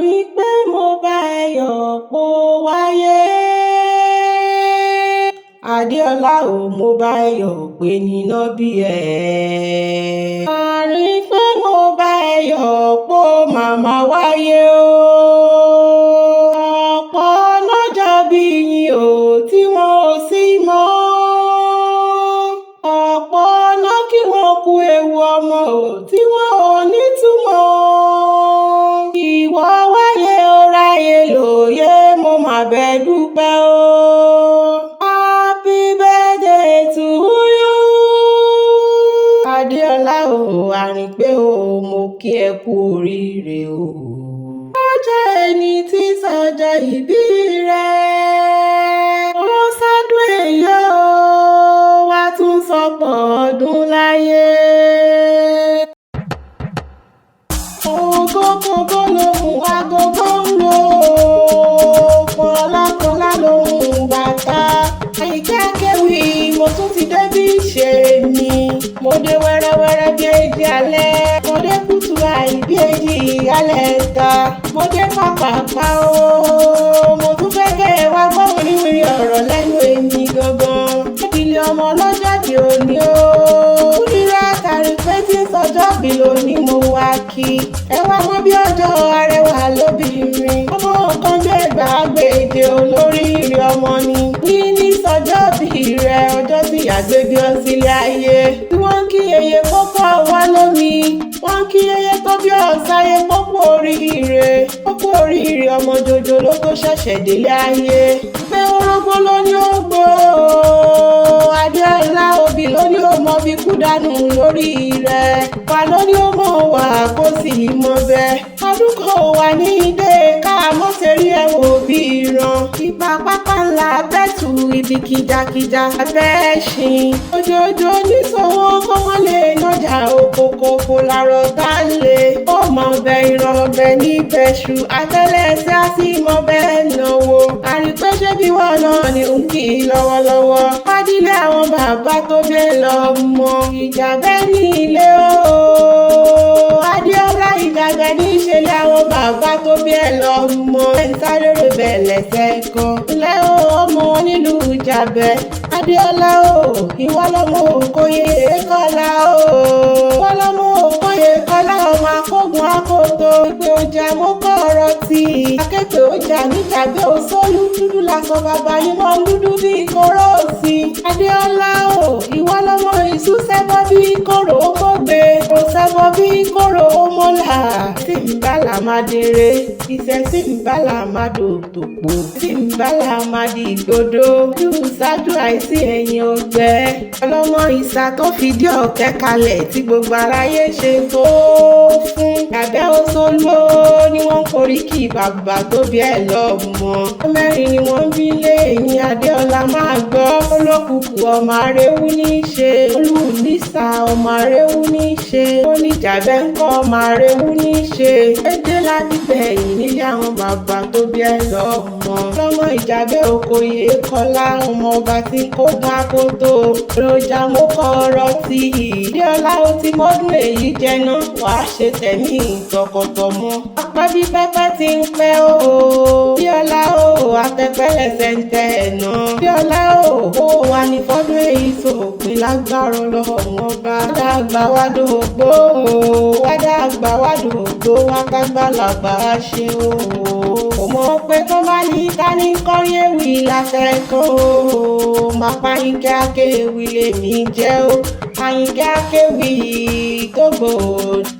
rí pé mo bá ẹ yọ̀ pó wáyé. Adéọlá o, mo bá ẹ yọ̀ pé níná bí ẹ. A rí pé mo bá ẹ yọ̀ pó màmá wáyé o. Ọ̀pọ̀ lọ́jọ́ bí yín o tí wọn ò sí mọ́. Ọ̀pọ̀ ọ̀nà kí wọ́n kú ewu ọmọ o tí wọn ò ní túmọ̀. Ìwọ wáyé o ráyé lóye, mo mà bẹ̀ dúpẹ́ o. Happy birthday to you. Adéọlá o, Àrìnpé o, mo kí ẹ kú oríire o. Ọjọ́ ẹni tí sọjọ́ ìbí rẹ̀. Ó sọ́dún èyí o, wá tún sọ̀pọ̀ ọdún láyé. Kókó lòun agogo ń lò, kọ̀ọ̀lá lòun bàtà. Àyìnkẹ́ Akéwì, mo tún ti dé bí ìṣe mi. Mo dé wẹ́rẹ́wẹ́rẹ́ bí èjì alẹ́. Mo dé kùtù àì bí èjì alẹ́ ta. Mo dé pàpàpà o. Mo tún fẹ́ kẹ́ ẹ wá gbọ́ wíwíwí ọ̀rọ̀ lẹ́nu èmi gangan. Ìdílé ọmọ ọlọ́jọ́ di òní o. Kúdírát Àrìnpé tí ń sọjọ́ bí lónìí mo wá kí. Ẹ wá mọ̀ bí ọjọ́ arẹwà lóbìnrin. Ọmọ kan gbé gbàgbéde olóríire ọmọ ni. Ní sọjọ́ bí rẹ ọjọ́ tí àgbébí ọ sílé ayé. Tí wọ́n ń kí yeye kókó wá lómi. Wọ́n ń kí yeye tó bí ọ̀sáyé kókó oríire. Kókó oríire ọmọ jòjò ló tó ṣẹ̀ṣẹ̀ délé ayé. Pé orógbó ló ní ó gbó. Adéọlá obì ló ní ó mọ bí kú dànù lórí rẹ̀. Wà ló ní ó mọ̀ wà kó sì mọ bẹ́ẹ̀. Ọdún kan wà ní ilé ká mọ́ ṣe rí ẹ wò bí ìran. Ìbá pápá ńlá bẹ́tù ibi kìjàkìjà abẹ́ ṣìn. Òjòjò níṣòwò kó wọ́n lè nọjà okòkòkò lárọ̀ tá lè. Ó mọ ọbẹ̀ ìran ọbẹ̀ níbẹ̀ ṣù. Àtẹ́lẹsẹ̀ á sì mọ bẹ́ẹ̀ náwó. Àrìnpé ṣé bí wọ́n náà ni ń kì í lọ́wọ́lọ́wọ́. Fádílé àwọn bàbá tó bẹ́ẹ̀ lọ mọ. Ìjà bẹ́ẹ̀ ní ilé o. Adéọlá ìjàgbẹ́ ní ìṣẹ̀lẹ̀ àwọn bàbá tó bí ẹ lọ mọ. Sáré rẹ̀ bẹ̀lẹ̀ sẹ́kọ̀. Ilé o ọmọ nílùú Ìjàbẹ́. Adéọlá o, ìwọ lọmọ Òkòyè Kọ́lá o. Ìwọ lọmọ Òkòyè Kọ́lá ọmọ akógun akoto. Ìpè ọjà mo kọ́ ọ̀rọ̀ tì. Akẹ́kọ̀ọ́ ọjà níjàgbẹ́ òṣòlù dúdú lásán bàbá yìí mọ́ dúdú bí kóró sí. Adéọlá o, ìwọ lọmọ ìṣú sẹ́bọ̀ bí kóró mọ́gbé. Kò sẹ́bọ̀ bí kóró mọ́là. Tí ń bá là máa dèrè. Iṣẹ́ tí ń bá là máa dòdòpò. Tí ń bá là máa di ìgbodò. Yóò ṣáájú àìsí ẹ̀yìn ọgbẹ́. Ọlọ́mọ ìsà tó fìdí ọ̀kẹ́ kalẹ̀ tí gbogbo aráyé ṣe tó fún. Àbẹ́ Òṣòlú ni wọ́n korí kí bàbá tó bí ẹ lọ́mọ. Mẹ́rin ni wọ́n bí lé ẹ̀yìn Adéọlá máa gbọ́. Olókùkù ọmọ Arẹ́wú ní í ṣe. Olùnísà ọmọ Arẹ́wú ní í ṣe. Oníjàbẹ́ ńkọ́ ọmọ Arẹ́wú ní í ṣe. Édé láti bẹ̀yìn nílé àwọn bàbá tó bí ẹ lọ́mọ. Lọ́mọ Ìjàbẹ́ Òkòyè Kọ́lá ọmọ ọba tí kò bá kó tó. Èròjà mo kọ́ ọ̀rọ̀ tí Adéọlá ó ti mọ́dún èyí jẹná. Wàá ṣe tẹ̀mí tọkọtọmọ. Apá bí pẹ́pẹ́ ti ń pẹ́ o. Adéọlá o, àtẹ̀pẹ́lẹ̀sẹ̀ ń tẹ̀ ẹ̀nà. Adéọlá o, ó wà ní fọ́dún èyí sòpin lágbára Ọlọ́run ọba. Wádàgbà wádògbò o. Wádàgbà wádògbò wákàgbàlagbà ṣe o. Kò mọ̀ pé tó bá ní ká ní kọ́rí ewì lásẹ̀kọ́ o. Máa pa Àyìnkẹ́ Akéwì lèmi jẹ́ o. Àyìnkẹ́ Akéwì tó gbòòdì.